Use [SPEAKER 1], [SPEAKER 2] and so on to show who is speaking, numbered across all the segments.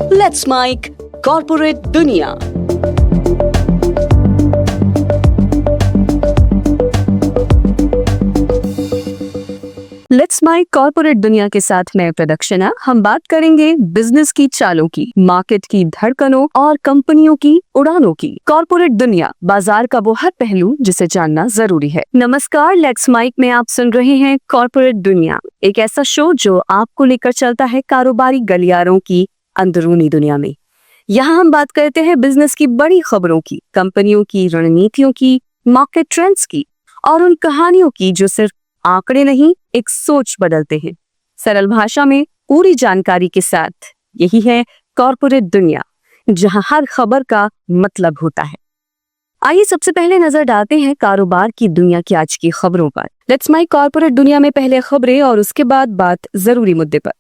[SPEAKER 1] Let's mic corporate दुनिया। Let's mic corporate दुनिया के साथ मैं प्रदक्षिणा। हम बात करेंगे बिजनेस की चालों की, मार्केट की धड़कनों और कंपनियों की उड़ानों की। कॉर्पोरेट दुनिया, बाजार का वो हर पहलू जिसे जानना जरूरी है। नमस्कार, लेट्स माइक में आप सुन रहे हैं कॉर्पोरेट दुनिया, एक ऐसा शो जो आपको लेकर चलता है कारोबारी गलियारों की अंदरूनी दुनिया में। यहाँ हम बात करते हैं बिजनेस की बड़ी खबरों की, कंपनियों की रणनीतियों की, मार्केट ट्रेंड्स की और उन कहानियों की जो सिर्फ आंकड़े नहीं, एक सोच बदलते हैं। सरल भाषा में पूरी जानकारी के साथ, यही है कॉर्पोरेट दुनिया, जहां हर खबर का मतलब होता है। आइए सबसे पहले नजर डालते हैं कारोबार की दुनिया की आज की खबरों पर। लेट्स माइक कॉर्पोरेट दुनिया में पहले खबरें और उसके बाद बात जरूरी मुद्दे पर।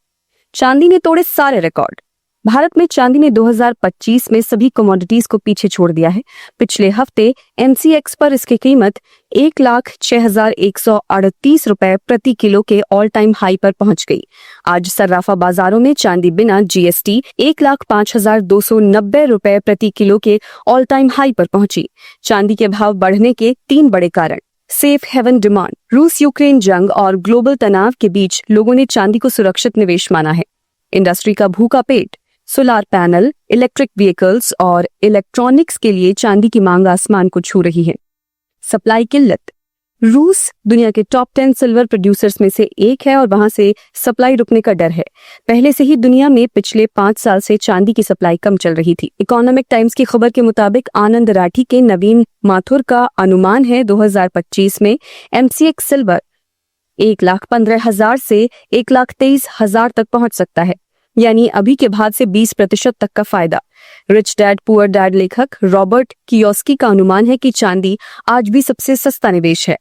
[SPEAKER 1] चांदी ने तोड़े सारे रिकॉर्ड। भारत में चांदी ने 2025 में सभी कमोडिटीज को पीछे छोड़ दिया है। पिछले हफ्ते एमसीएक्स पर इसकी कीमत 1,06,138 रुपए प्रति किलो के ऑल टाइम हाई पर पहुंच गई। आज सर्राफा बाजारों में चांदी बिना जीएसटी 1,05,290 रुपए प्रति किलो के ऑल टाइम हाई पर पहुंची। चांदी के भाव बढ़ने के 3 बड़े कारण: सेफ हेवन डिमांड, रूस यूक्रेन जंग और ग्लोबल तनाव के बीच लोगों ने चांदी को सुरक्षित निवेश माना है। इंडस्ट्री का भूखा पेट, सोलार पैनल, इलेक्ट्रिक व्हीकल्स और इलेक्ट्रॉनिक्स के लिए चांदी की मांग आसमान को छू रही है। सप्लाई किल्लत, रूस दुनिया के टॉप 10 सिल्वर प्रोड्यूसर्स में से एक है और वहां से सप्लाई रुकने का डर है। पहले से ही दुनिया में पिछले 5 साल से चांदी की सप्लाई कम चल रही थी। इकोनॉमिक टाइम्स की खबर के मुताबिक आनंद राठी के नवीन माथुर का अनुमान है 2025 में एमसीएक्स सिल्वर 1,15,000 से 1,23,000 तक पहुंच सकता है, यानी अभी के भाव से 20% तक का फायदा। रिच डैड पुअर डैड लेखक रॉबर्ट कियोस्की का अनुमान है कि चांदी आज भी सबसे सस्ता निवेश है।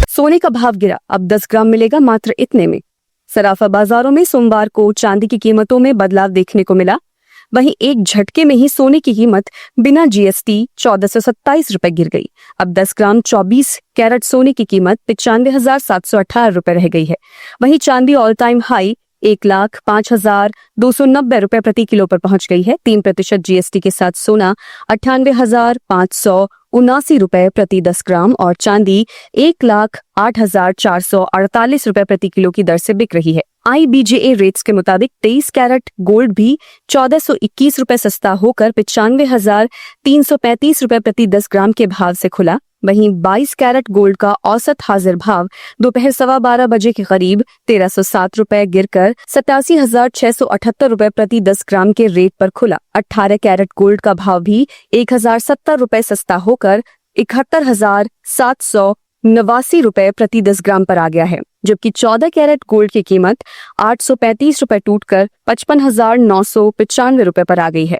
[SPEAKER 1] सोने का भाव गिरा, अब 10 ग्राम मिलेगा मात्र इतने में। सराफा बाजारों में सोमवार को चांदी की कीमतों में बदलाव देखने को मिला। वहीं एक झटके में ही सोने की कीमत बिना जीएसटी 1,427 रुपए गिर गई। अब 10 ग्राम 24 कैरेट सोने की कीमत 95,718 रुपए रह गई है। वहीं चांदी ऑल टाइम हाई 1,05,290 रुपए प्रति किलो पर पहुंच गई है। 3% जीएसटी के साथ सोना 98,579 रुपए प्रति 10 ग्राम और चांदी 1,08,448 रुपए प्रति किलो की दर से बिक रही है। IBJA रेट्स के मुताबिक 23 कैरेट गोल्ड भी 1,421 रुपए सस्ता होकर 95,335 रुपए प्रति 10 ग्राम के भाव से खुला। वहीं 22 कैरेट गोल्ड का औसत हाजिर भाव दोपहर 12:15 बजे के करीब 1,307 रुपए गिरकर 87,678 रुपए प्रति 10 ग्राम के रेट पर खुला। 18 कैरेट गोल्ड का भाव भी 1,070 रुपए सस्ता होकर 71,789 रुपए प्रति 10 ग्राम पर आ गया है, जबकि 14 कैरेट गोल्ड की कीमत 835 रुपए टूटकर 55,995 रुपए पर आ गई है।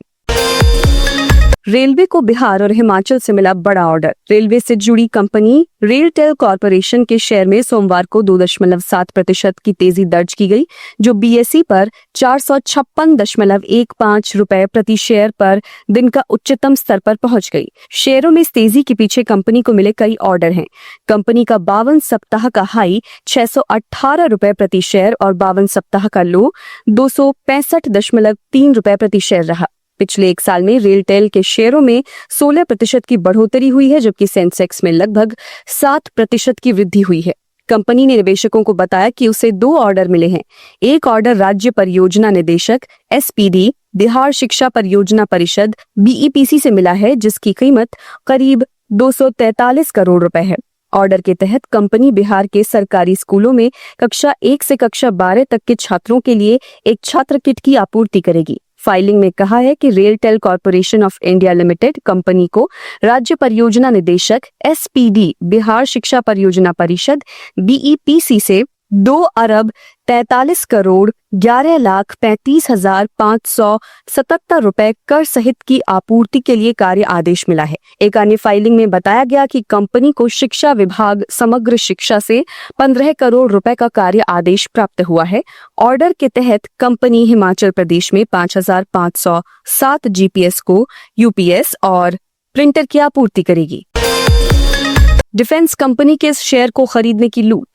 [SPEAKER 1] रेलवे को बिहार और हिमाचल से मिला बड़ा ऑर्डर। रेलवे से जुड़ी कंपनी रेलटेल कॉर्पोरेशन के शेयर में सोमवार को 2.7% की तेजी दर्ज की गई, जो बीएसई पर 456.15 रुपए प्रति शेयर पर दिन का उच्चतम स्तर पर पहुंच गई। शेयरों में इस तेजी के पीछे कंपनी को मिले कई ऑर्डर हैं। कंपनी का 52 सप्ताह का हाई 618 रुपए प्रति शेयर और 52 सप्ताह का लो 265.3 रुपए प्रति शेयर रहा। पिछले 1 साल में रेलटेल के शेयरों में 16% की बढ़ोतरी हुई है, जबकि सेंसेक्स में लगभग 7% की वृद्धि हुई है। कंपनी ने निवेशकों को बताया कि उसे 2 ऑर्डर मिले हैं। एक ऑर्डर राज्य परियोजना निदेशक SPD बिहार शिक्षा परियोजना परिषद BEPC से मिला है, जिसकी कीमत करीब 243 करोड़ रुपए है। ऑर्डर के तहत कंपनी बिहार के सरकारी स्कूलों में कक्षा 1 से कक्षा 12 तक के छात्रों के लिए एक छात्र किट की आपूर्ति करेगी। फाइलिंग में कहा है कि RailTel corporation of India limited company को राज्य परियोजना निदेशक SPD बिहार शिक्षा परियोजना परिषद BEPC से 2,43,11,35,577 रुपए कर सहित की आपूर्ति के लिए कार्य आदेश मिला है। एक अन्य फाइलिंग में बताया गया कि कंपनी को शिक्षा विभाग समग्र शिक्षा से 15 करोड़ रुपए का कार्य आदेश प्राप्त हुआ है। ऑर्डर के तहत कंपनी हिमाचल प्रदेश में 5,507 GPS को UPS और प्रिंटर की आपूर्ति करेगी। डिफेंस कंपनी के शेयर को खरीदने की लूट।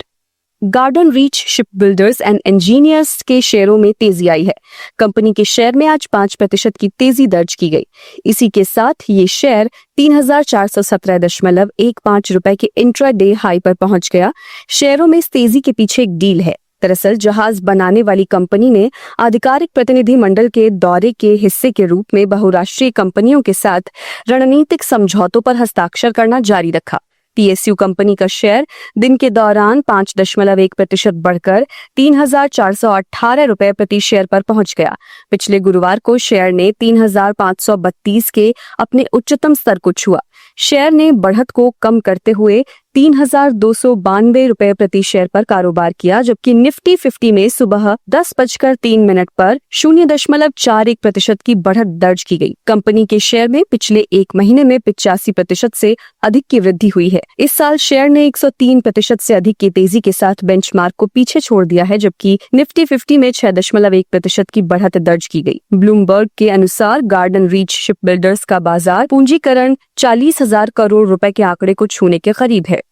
[SPEAKER 1] Garden reach ship builders and engineers के शेयरों में तेजी आई है। कंपनी के शेयर में आज 5% की तेजी दर्ज की गई। इसी के साथ ये शेयर 3,417.15 रुपए के इंट्राडे हाई पर पहुंच गया। शेयरों में इस तेजी के पीछे एक डील है। दरअसल जहाज बनाने वाली कंपनी ने आधिकारिक प्रतिनिधि मंडल के दौरे के हिस्से के रूप में बहुराष्ट्रीय कंपनियों के साथ रणनीतिक समझौतों पर हस्ताक्षर करना जारी रखा। पीएसयू कंपनी का शेयर दिन के दौरान 5.1% बढ़कर 3,418 रुपए प्रति शेयर पर पहुंच गया। पिछले गुरुवार को शेयर ने 3,532 के अपने उच्चतम स्तर को छुआ। शेयर ने बढ़त को कम करते हुए 3,292 रुपए प्रति शेयर पर कारोबार किया, जबकि निफ्टी 50 में सुबह 10:03 पर 0.41% की बढ़त दर्ज की गई। कंपनी के शेयर में पिछले एक महीने में 85% से अधिक की वृद्धि हुई है। इस साल शेयर ने 103% से अधिक की तेजी के साथ बेंचमार्क को पीछे छोड़ दिया है, जबकि निफ्टी 50 में 6.1% की बढ़त दर्ज की गई। ब्लूमबर्ग के अनुसार गार्डन रीच शिप बिल्डर्स का बाजार पूंजीकरण 40,000 करोड़ रुपए के आंकड़े को छूने के करीब है।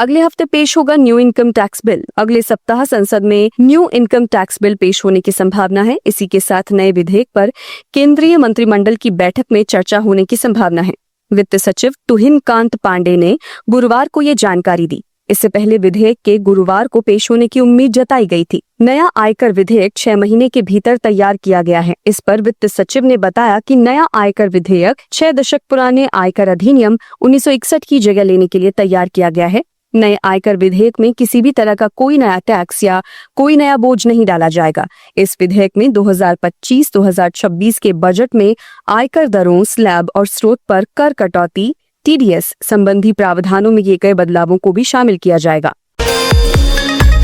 [SPEAKER 1] अगले हफ्ते पेश होगा न्यू इनकम टैक्स बिल। अगले सप्ताह संसद में न्यू इनकम टैक्स बिल पेश होने की संभावना है। इसी के साथ नए विधेयक पर केंद्रीय मंत्रिमंडल की बैठक में चर्चा होने की संभावना है। वित्त सचिव तुहिन कांत पांडे ने गुरुवार को ये जानकारी दी। इससे पहले विधेयक के गुरुवार को पेश होने की उम्मीद जताई गई थी। नया आयकर विधेयक 6 महीने के भीतर तैयार किया गया है। इस पर वित्त सचिव ने बताया कि नया आयकर विधेयक 6 दशक पुराने आयकर अधिनियम 1961 की जगह लेने के लिए तैयार किया गया है। नए आयकर विधेयक में किसी भी तरह का कोई नया टैक्स या कोई नया बोझ नहीं डाला जाएगा। इस विधेयक में 2025-2026 के बजट में आयकर दरों, स्लैब और स्रोत पर कर कटौती TDS संबंधी प्रावधानों में किए गए बदलावों को भी शामिल किया जाएगा।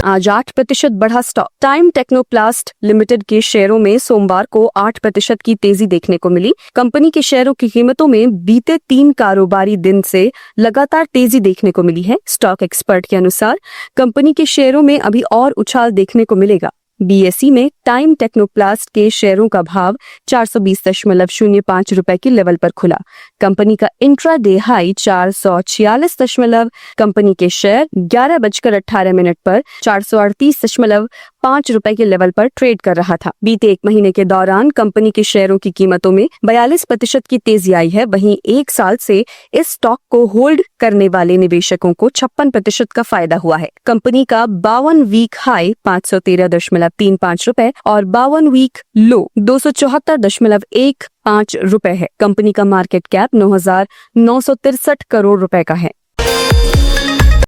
[SPEAKER 1] आज 8% बढ़ा स्टॉक। टाइम टेक्नोप्लास्ट लिमिटेड के शेयरों में सोमवार को 8% की तेजी देखने को मिली। कंपनी के शेयरों की कीमतों में बीते 3 कारोबारी दिन से लगातार तेजी देखने को मिली है। स्टॉक एक्सपर्ट के अनुसार कंपनी के शेयरों में अभी और उछाल देखने को मिलेगा। BSE में टाइम टेक्नोप्लास्ट के शेयरों का भाव 420.05 रुपए की लेवल पर खुला। कंपनी का इंट्राडे हाई 446. कंपनी के शेयर 11:18 पर 438.5 रुपए के लेवल पर ट्रेड कर रहा था। बीते एक महीने के दौरान कंपनी के शेयरों की कीमतों में 42% की तेजी आई है। वहीं एक साल से इस स्टॉक को होल्ड करने वाले निवेशकों को 56% का फायदा हुआ है। कंपनी का 52 वीक हाई 513.35 रुपए और 52 वीक लो 274.15 रुपए है। कंपनी का मार्केट कैप 9,963 करोड़ रुपए का है।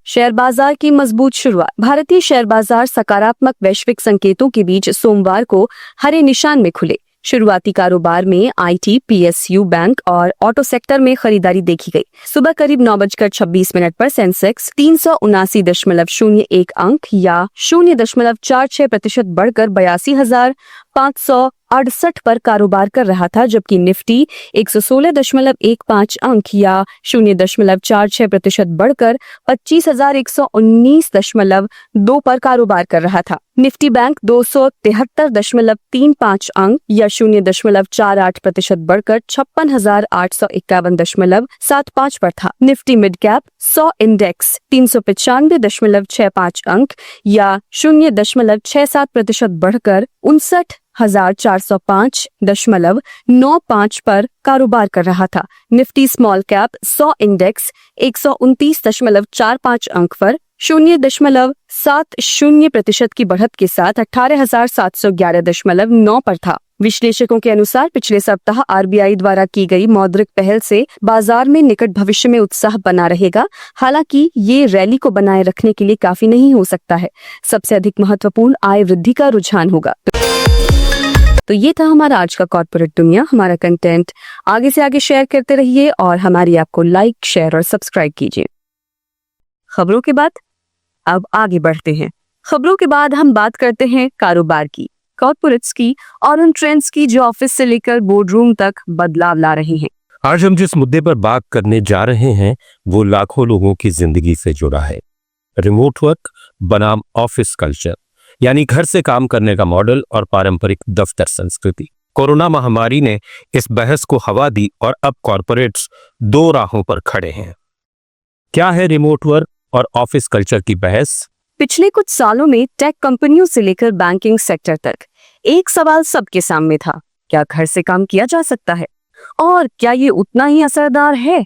[SPEAKER 1] शेयर बाजार की मजबूत शुरुआत। भारतीय शेयर बाजार सकारात्मक वैश्विक संकेतों के बीच सोमवार को हरे निशान में खुले। शुरुआती कारोबार में IT, PSU, बैंक और ऑटो सेक्टर में खरीदारी देखी गई। सुबह करीब 9:26 पर सेंसेक्स 379.01 अंक या 0.46% बढ़कर 82,568 पर कारोबार कर रहा था, जबकि निफ्टी 116.15 अंक या 0.46% बढ़कर 25,119.2 पर कारोबार कर रहा था। निफ्टी बैंक 273.35 अंक या 0.48% बढ़कर 56,851.75 पर था। निफ्टी मिड कैप 100 इंडेक्स 395.65 अंक या 0.67% बढ़कर 59,405.95 पर कारोबार कर रहा था। निफ्टी स्मॉल कैप 100 इंडेक्स 129.45 अंक पर 0.70% की बढ़त के साथ 18,711.9 पर था। विश्लेषकों के अनुसार पिछले सप्ताह RBI द्वारा की गई मौद्रिक पहल से बाजार में निकट भविष्य में उत्साह बना रहेगा। हालांकि ये रैली को बनाए रखने के लिए काफी नहीं हो सकता है। सबसे अधिक महत्वपूर्ण आय वृद्धि का रुझान होगा। तो ये था हमारा आज का कॉर्पोरेट दुनिया। हमारा कंटेंट आगे से आगे शेयर करते रहिए और हमारी ऐप को लाइक, शेयर और सब्सक्राइब कीजिए। खबरों के बाद अब आगे बढ़ते हैं। खबरों के बाद हम बात करते हैं कारोबार की, कॉर्पोरेट्स की और उन ट्रेंड्स की जो ऑफिस से लेकर बोर्डरूम तक बदलाव ला रहे हैं।
[SPEAKER 2] आज हम जिस मुद्दे पर बात करने जा रहे हैं वो लाखों लोगों की जिंदगी से जुड़ा है। रिमोट वर्क बनाम ऑफिस कल्चर, यानी घर से काम करने का मॉडल और पारंपरिक दफ्तर संस्कृति। कोरोना महामारी ने इस बहस को हवा दी और अब कॉर्पोरेट्स 2 राहों पर खड़े हैं। क्या है रिमोट वर्क और ऑफिस कल्चर की बहस,
[SPEAKER 1] पिछले कुछ सालों में टेक कंपनियों से लेकर बैंकिंग सेक्टर तक एक सवाल सबके सामने था, क्या घर से काम किया जा सकता है और क्या ये उतना ही असरदार है?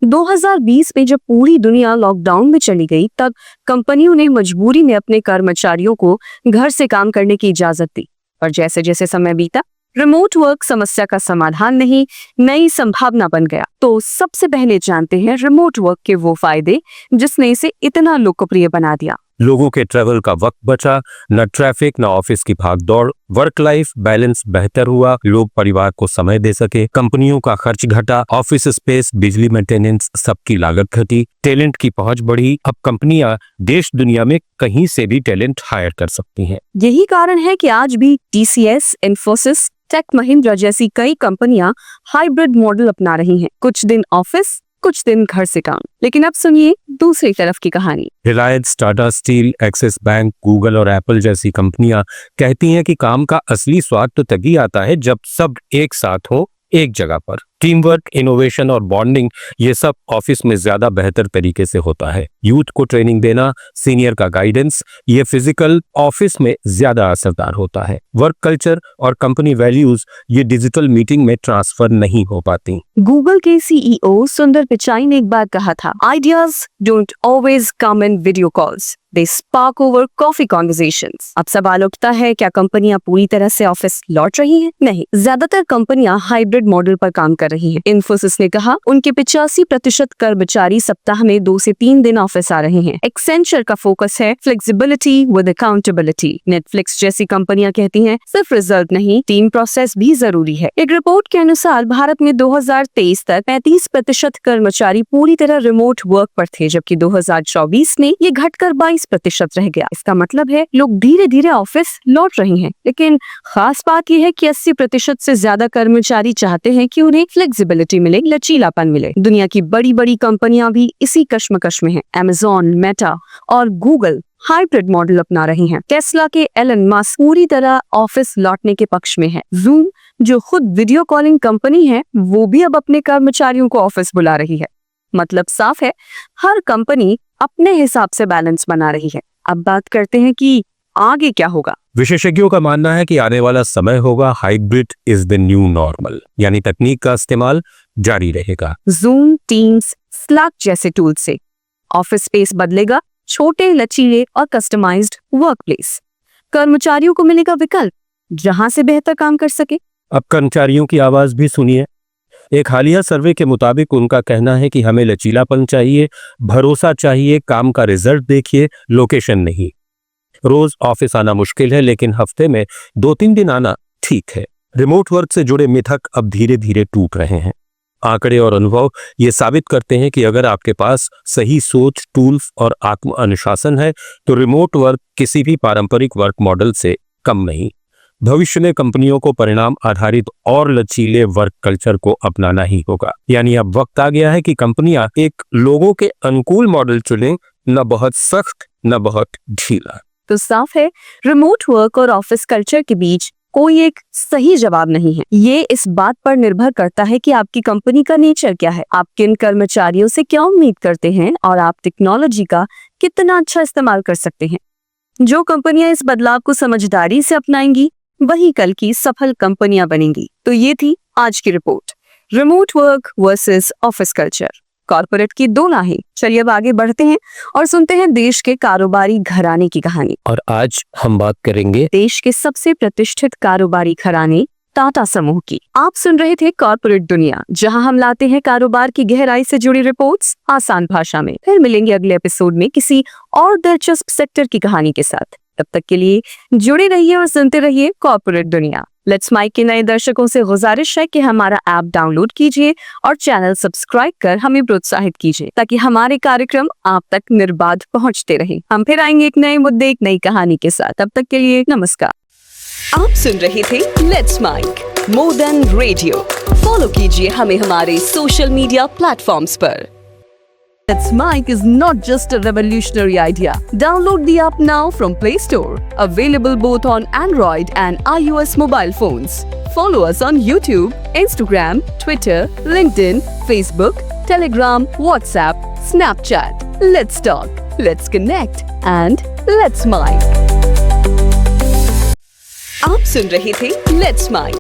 [SPEAKER 1] 2020 में जब पूरी दुनिया लॉकडाउन में चली गई, तब कंपनियों ने मजबूरी में अपने कर्मचारियों को घर से काम करने की इजाजत दी। और जैसे जैसे समय बीता, रिमोट वर्क समस्या का समाधान नहीं, नई संभावना बन गया। तो सबसे पहले जानते हैं रिमोट वर्क के वो फायदे जिसने इसे इतना लोकप्रिय बना दिया।
[SPEAKER 2] लोगों के ट्रैवल का वक्त बचा, न ट्रैफिक न ऑफिस की भाग दौड़, वर्क लाइफ बैलेंस बेहतर हुआ, लोग परिवार को समय दे सके, कंपनियों का खर्च घटा, ऑफिस स्पेस, बिजली मेंटेनेंस, सबकी लागत घटी, टैलेंट की पहुंच बढ़ी। अब कंपनियां देश दुनिया में कहीं से भी टैलेंट हायर कर सकती हैं।
[SPEAKER 1] यही कारण है कि आज भी TCS, इन्फोसिस, टेक महिंद्रा जैसी कई कंपनियां हाइब्रिड मॉडल अपना रही हैं। कुछ दिन ऑफिस, कुछ दिन घर से काम। लेकिन अब सुनिए दूसरी तरफ की कहानी।
[SPEAKER 2] Reliance, Tata steel, axis bank, Google और एप्पल जैसी कंपनियां कहती हैं कि काम का असली स्वाद तो तभी आता है जब सब एक साथ हो, एक जगह पर। टीम वर्क, इनोवेशन और बॉन्डिंग, ये सब ऑफिस में ज्यादा बेहतर तरीके से होता है। यूथ को ट्रेनिंग देना, सीनियर का गाइडेंस, ये फिजिकल ऑफिस में ज्यादा असरदार होता है। वर्क कल्चर और कंपनी वैल्यूज ये डिजिटल मीटिंग में ट्रांसफर नहीं हो पाती।
[SPEAKER 1] गूगल के CEO सुंदर पिचाई ने एक बार कहा था, ideas don't always come in video calls, they spark over coffee conversations. अब सवाल उठता है, क्या कंपनियां पूरी तरह से ऑफिस लौट रही हैं? नहीं, ज्यादातर कंपनियां हाइब्रिड मॉडल पर काम कर रही हैं। इन्फोसिस ने कहा उनके 85% कर्मचारी सप्ताह में 2 से 3 दिन ऑफिस आ रहे हैं। एक्सेंचर का फोकस है फ्लेक्सिबिलिटी विद अकाउंटेबिलिटी। नेटफ्लिक्स जैसी कंपनियां कहती हैं सिर्फ रिजल्ट नहीं, टीम प्रोसेस भी जरूरी है। एक रिपोर्ट के अनुसार भारत में 2023 तक 35% कर्मचारी पूरी तरह रिमोट वर्क पर थे, जबकि 2024 में ये घटकर 22% रह गया। इसका मतलब है लोग धीरे धीरे ऑफिस लौट रहे हैं। लेकिन खास बात यह है कि 80% से ज्यादा कर्मचारी चाहते हैं कि उन्हें फ्लेक्सिबिलिटी मिले, लचीलापन मिले। दुनिया की बड़ी बड़ी कंपनियां भी इसी कश्मकश में हैं। Amazon, मेटा और गूगल हाइब्रिड मॉडल अपना रही हैं। टेस्ला के एलन मस्क पूरी तरह ऑफिस लौटने के पक्ष में है। Zoom, जो खुद वीडियो कॉलिंग कंपनी है, वो भी अब अपने कर्मचारियों को ऑफिस बुला रही है। मतलब साफ है, हर कंपनी अपने हिसाब से बैलेंस बना रही है। अब बात करते हैं कि आगे क्या होगा।
[SPEAKER 2] विशेषज्ञों का मानना है कि आने वाला समय होगा hybrid is the new normal, यानी तकनीक का इस्तेमाल जारी रहेगा।
[SPEAKER 1] Zoom, Teams, Slack जैसे टूल से ऑफिस स्पेस बदलेगा, छोटे, लचीले और कस्टमाइज्ड वर्कप्लेस। कर्मचारियों को मिलेगा विकल्प जहां से बेहतर काम कर सके।
[SPEAKER 2] अब कर्मचारियों की आवाज भी सुनिए। एक हालिया सर्वे के मुताबिक उनका कहना है कि हमें लचीलापन चाहिए, भरोसा चाहिए, काम का रिजल्ट देखिए, लोकेशन नहीं। रोज ऑफिस आना मुश्किल है, लेकिन हफ्ते में 2-3 दिन आना ठीक है। रिमोट वर्क से जुड़े मिथक अब धीरे धीरे टूट रहे हैं। आंकड़े और अनुभव ये साबित करते हैं कि अगर आपके पास सही सोच, टूल्स और आत्म अनुशासन है तो रिमोट वर्क किसी भी पारंपरिक वर्क मॉडल से कम नहीं। भविष्य में कंपनियों को परिणाम आधारित और लचीले वर्क कल्चर को अपनाना ही होगा। यानी अब वक्त आ गया है कि कंपनियां एक लोगों के अनुकूल मॉडल चुनें, न बहुत सख्त न बहुत ढीला।
[SPEAKER 1] तो साफ है, रिमोट वर्क और ऑफिस कल्चर के बीच कोई एक सही जवाब नहीं है। ये इस बात पर निर्भर करता है कि आपकी कंपनी का नेचर क्या है, आप किन कर्मचारियों से क्या उम्मीद करते हैं और आप टेक्नोलॉजी का कितना अच्छा इस्तेमाल कर सकते हैं। जो कंपनियां इस बदलाव को समझदारी से अपनाएंगी वही कल की सफल कंपनियां बनेंगी। तो ये थी आज की report, remote work versus office culture, corporate की 2 राहें। चलिए अब आगे बढ़ते हैं और सुनते हैं देश के कारोबारी घराने की कहानी।
[SPEAKER 2] और आज हम बात करेंगे
[SPEAKER 1] देश के सबसे प्रतिष्ठित कारोबारी घराने टाटा समूह की। आप सुन रहे थे कॉर्पोरेट दुनिया, जहां हम लाते हैं कारोबार की गहराई से जुड़ी रिपोर्ट्स आसान भाषा में। फिर मिलेंगे अगले एपिसोड में किसी और दिलचस्प सेक्टर की कहानी के साथ। तब तक के लिए जुड़े रहिए और सुनते रहिए कॉर्पोरेट दुनिया। लेट्स माइक के नए दर्शकों से गुजारिश है कि हमारा ऐप डाउनलोड कीजिए और चैनल सब्सक्राइब कर हमें प्रोत्साहित कीजिए, ताकि हमारे कार्यक्रम आप तक निर्बाध पहुंचते रहें। हम फिर आएंगे एक नए मुद्दे, एक नई कहानी के साथ। तब तक के लिए नमस्कार। आप सुन रहे थे let's make more than radio. Follow कीजिए हमें हमारे सोशल मीडिया प्लेटफॉर्म्स पर। Let's Mic is not just a revolutionary idea. Download the app now from Play Store. Available both on Android and iOS mobile phones. Follow us on YouTube, Instagram, Twitter, LinkedIn, Facebook, Telegram, WhatsApp, Snapchat. Let's talk, let's connect and let's smile. आप सुन रहे थे let's smile.